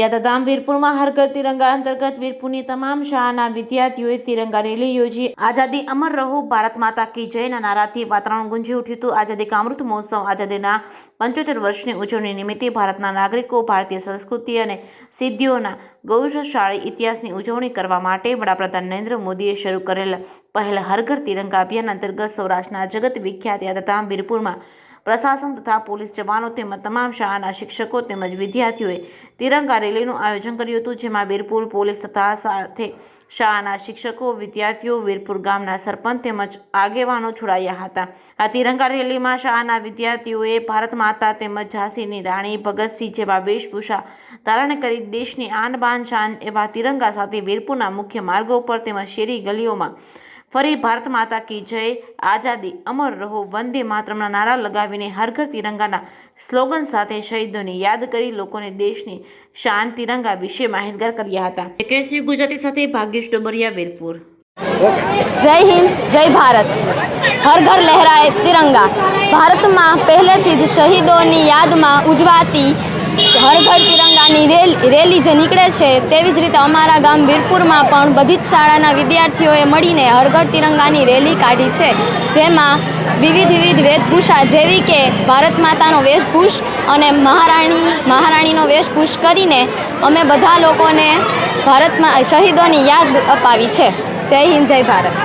યાત્રાધામ વીરપુરમાં હર ઘર તિરંગા અંતર્ગત વીરપુરની તમામ શાળાના વિદ્યાર્થીઓએ તિરંગા રેલી યોજી આઝાદી અમર રહો ભારત માતા કી જયના નારાથી વાતાવરણ ગુંજી ઉઠ્યું હતું। આઝાદી કા અમૃત મહોત્સવ આઝાદીના 75 વર્ષની ઉજવણી નિમિત્તે ભારતના નાગરિકો ભારતીય સંસ્કૃતિ અને સિદ્ધિઓના ગૌરવશાળી ઇતિહાસની ઉજવણી કરવા માટે વડાપ્રધાન નરેન્દ્ર મોદીએ શરૂ કરેલ પહેલ હર ઘર તિરંગા અભિયાન અંતર્ગત સૌરાષ્ટ્રના જગત વિખ્યાત યાત્રાધામ વીરપુરમાં પ્રશાસન તથા પોલીસ જવાનો તેમજ તમામ શાળાના શિક્ષકો તેમજ વિદ્યાર્થીઓએ તિરંગા રેલીનું આયોજન કર્યું હતું, જેમાં વીરપુર પોલીસ તથા સાથે શાળાના શિક્ષકો, વિદ્યાર્થીઓ, વીરપુર ગામના સરપંચ તેમજ આગેવાનો જોડાયા હતા। આ તિરંગા રેલીમાં શાળાના વિદ્યાર્થીઓએ ભારત માતા તેમજ ઝાંસીની રાણી, ભગતસિંહ જેવા વેશભૂષા ધારણ કરી દેશની આન બાન શાન એવા તિરંગા સાથે વીરપુરના મુખ્ય માર્ગો પર તેમજ શેરી ગલીઓમાં ફરી ભારત માતા કી જય, આઝાદી અમર રહો, વંદે માતરમના નારા લગાવીને હર ઘર તિરંગાના સ્લોગન સાથે શહીદોને યાદ કરી લોકોને દેશની શાન તિરંગા વિશે માહિતગાર કર્યા હતા। કેસરી ગુજરાતી સાથે ભાગ્યેશ ડોબરિયા, વીરપુર। જય હિન્દ, જય ભારત। હર ઘર લહેરાએ તિરંગા। ભારતમાં પહેલેથી જ શહીદોની યાદમાં ઉજવાતી હર ઘર તિરંગાની રેલી જે નીકળે છે, તેવી જ રીતે અમારા ગામ વીરપુરમાં પણ બધી જ શાળાના વિદ્યાર્થીઓએ મળીને હર ઘર તિરંગાની રેલી કાઢી છે, જેમાં વિવિધ વેશભૂષા જેવી કે ભારત માતાનો વેશભૂષ અને મહારાણીનો વેશભૂષ કરીને અમે બધા લોકોને ભારતમાં શહીદોની યાદ અપાવી છે। જય હિન્દ, જય ભારત।